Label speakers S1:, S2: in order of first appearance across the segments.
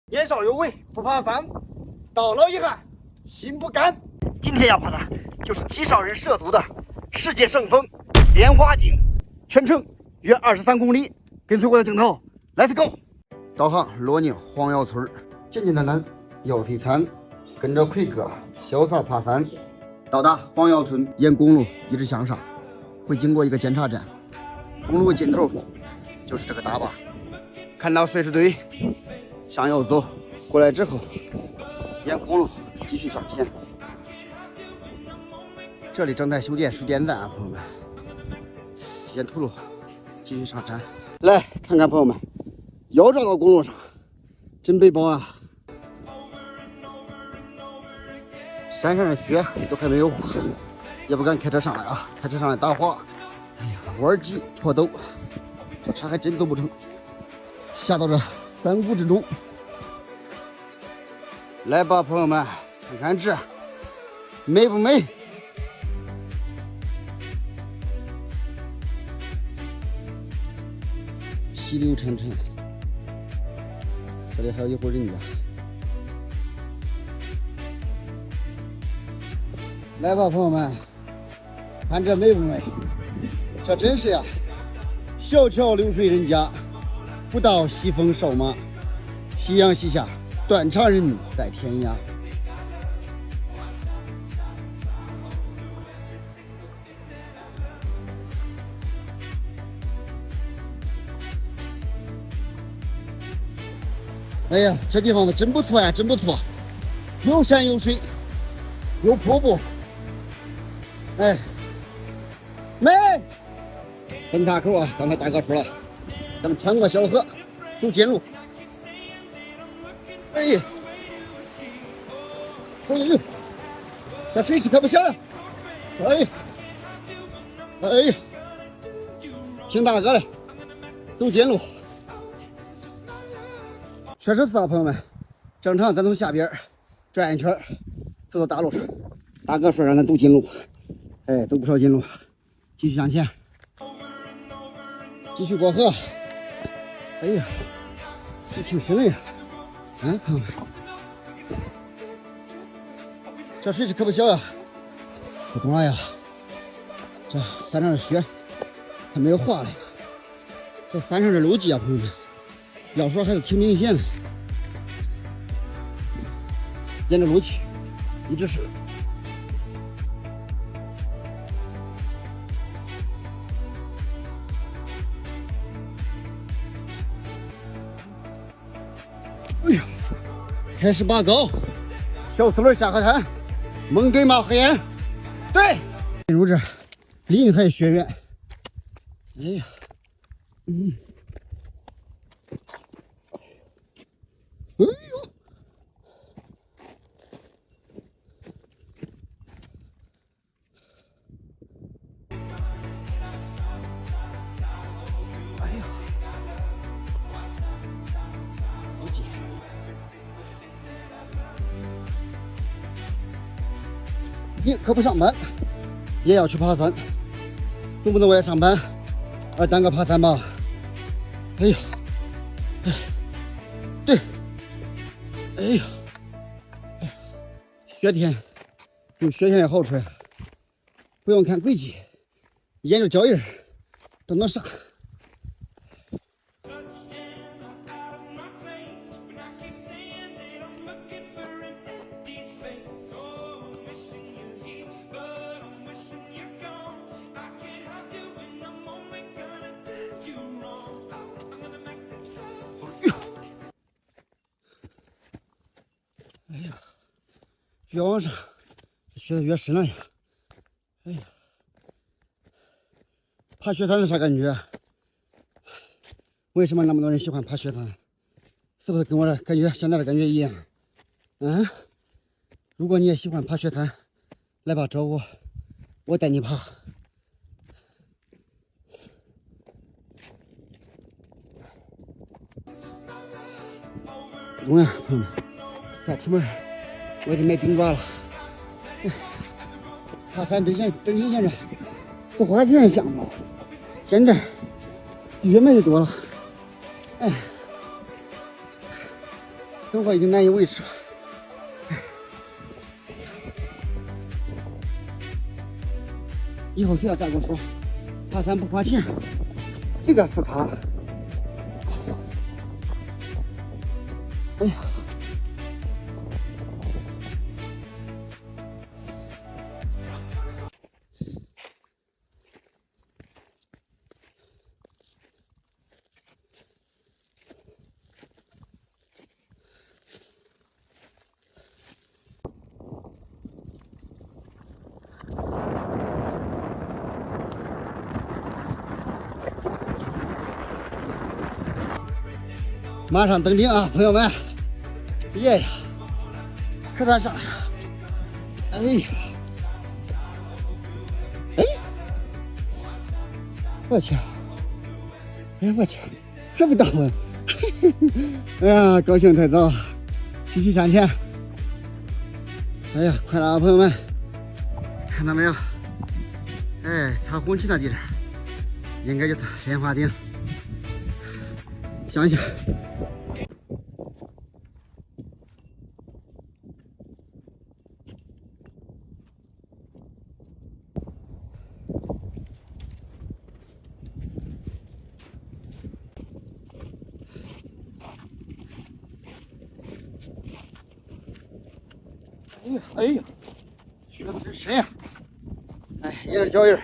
S1: 年少有为，不怕山；到老遗憾，心不甘。今天要爬的就是极少人涉足的世界圣峰莲花顶，全程约23公里。跟随我的镜头 ，Let's go！ 导航罗宁黄窑村，简简单单要随餐，跟着奎哥潇洒爬山。到达黄窑村，沿公路一直向上，会经过一个检查站，公路尽头就是这个大坝。看到随时队向右走，过来之后沿公路继续向前。这里正在修建输电站啊，朋友们。沿土路继续上山，来看看朋友们，要绕到公路上，真背包啊！山上的雪都还没有化，也不敢开车上来啊，开车上来打滑。哎呀，弯急坡陡，这车还真走不成，下到这山谷之中。来吧，朋友们，看看这美不美？溪流潺潺，这里还有一户人家。来吧，朋友们，看这美不美？这真是呀，小桥流水人家，不到西风瘦马，夕阳西下，断肠人在天涯。哎呀，这地方真不错呀，真不错，有山有水，有瀑布。哎，美！分岔口啊，刚才大哥说了，咱们穿过小河，走近路。哎呀，哎呦，这水势可不小呀！哎呀，哎呀，听大哥的，走近路。确实是啊，朋友们，正常咱从下边转一圈，走到大路上。大哥说让咱走近路，哎，走不少近路，继续向前，继续过河。哎呀，是挺深的呀，朋友们，这水势可不小呀！不懂了呀，这山上的雪还没有化嘞，这山上的路基啊，朋友们。要说还是挺明显的，沿着路基一直是。哎呀，开始拔高，小四轮下河滩，猛对马河沿，对，进入这临海学院。哎呀，哎呦！哎呀！不急。你可不上班，也要去爬山，总不能为了上班而耽搁爬山吧？哎呀！对。哎呀，雪天有雪天的好处呀，不用看轨迹，沿着脚印都能上。哎呀，越往上，雪越深了呀！哎呀，爬雪山是啥感觉？为什么那么多人喜欢爬雪山？是不是跟我的感觉现在的感觉一样？如果你也喜欢爬雪山，来吧，找我，我带你爬。不用呀，朋友们，再出门我得买冰爪了。爬山本身现在不花钱的项目，现在越买越多了。哎，生活已经难以维持了。以后谁要再跟我说爬山不花钱，这个是他。哎呀！马上登顶啊，朋友们！耶呀，可咋上来了？哎呀，哎，我去！哎，我去，还不到啊！哎呀，高兴太早，继续向前！哎呀，快了啊，朋友们！看到没有？哎，擦红旗那地方，应该就是莲花顶。想一想。哎呀，雪得真深呀！哎，沿着脚印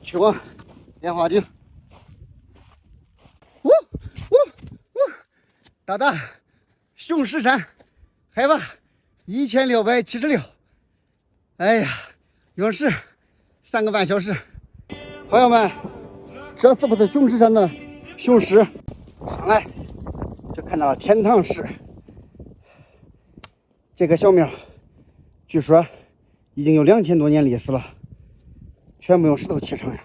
S1: 去往莲花顶。到达熊石山，海拔1676。哎呀，用时3个半小时。朋友们，这是不是熊石山的雄狮？上来就看到了天堂石。这个小庙据说已经有2000多年历史了，全部用石头砌成呀。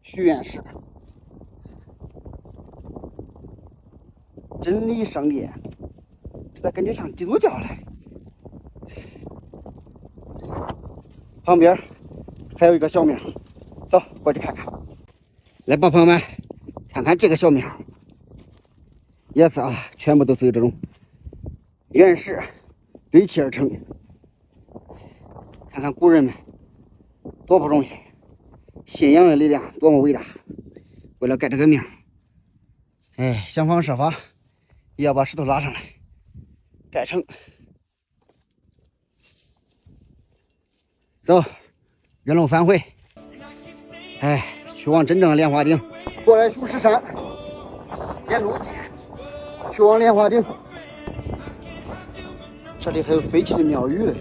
S1: 许愿石，真理圣殿，这咋感觉像基督教嘞？旁边还有一个小庙，走过去看看。来吧，朋友们，看看这个小庙，也是啊，全部都是有这种原石堆砌而成。看看古人们多不容易，信仰的力量多么伟大！为了盖这个庙，哎，想方设法也要把石头拉上来盖成。走，原路返回。哎，去往真正的莲花顶。过来熊石山，沿路径去往莲花顶。这里还有废弃的庙宇嘞。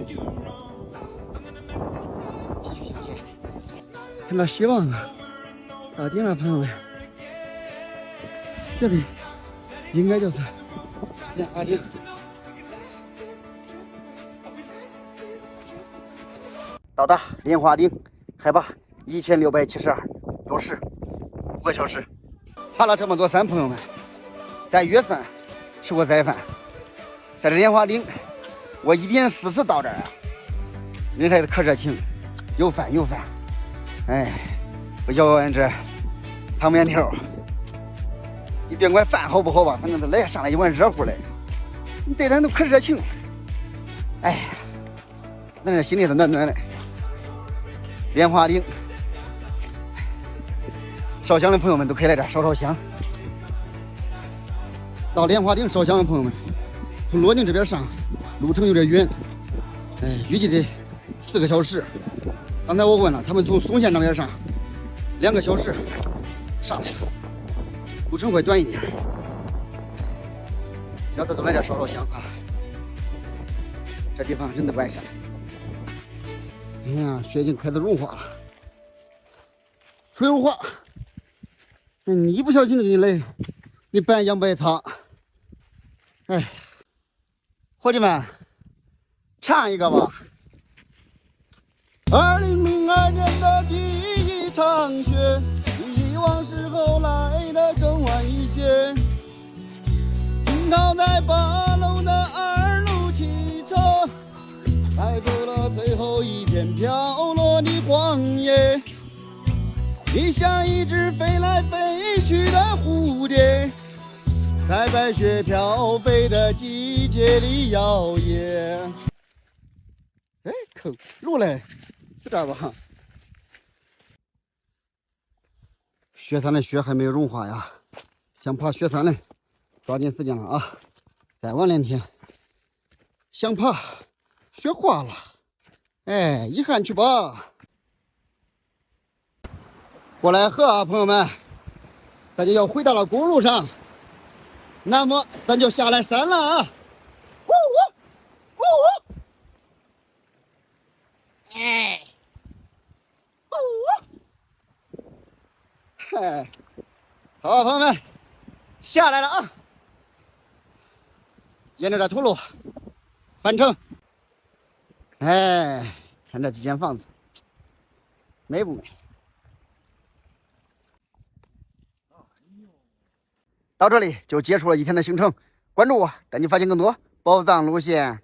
S1: 继续向前，看到希望了，到顶了，朋友们。这里应该就是莲花顶。到达莲花顶，海拔1672，用时5个小时。爬了这么多山，朋友们，在岳山吃过斋饭，在这莲花顶，我1点40到这儿啊，人还是可热情，有饭。哎，我咬完这糖面条，你别管饭好不好吧，反正是来上来一碗热乎的，你对人都可热情。哎呀，那人心里是暖暖的。莲花顶，烧香的朋友们都可以来这儿烧香。到莲花顶烧香的朋友们，从罗宁这边上，路程有点远，哎，预计得4个小时。刚才我问了，他们从松县那边上2个小时上来，路程会短一点。要是都来这烧香啊，这地方真的完善。哎呀，雪已经开始融化了，水如化。你一不小心就给你来，你半仰半擦。哎，伙计们，唱一个吧。2002年的第一场雪，比往时候来的更晚一些。停靠在8楼的2路汽车，带走了最后一片飘落的黄叶。你像一只飞来飞去的蝴蝶，在白雪飘飞的季节里摇曳。哎，扣路嘞，是这儿吧？雪山的雪还没有融化呀，想爬雪山嘞，抓紧时间了啊！再晚2天，想爬雪化了，哎，遗憾去吧。过来喝啊，朋友们，咱就要回到了公路上，那么咱就下来山了啊！呜呜呜呜！哎，呜呜！嗨，好啊，朋友们，下来了啊！沿着这土路返程。哎，看这几间房子，美不美？到这里就结束了一天的行程。关注我，带你发现更多宝藏路线。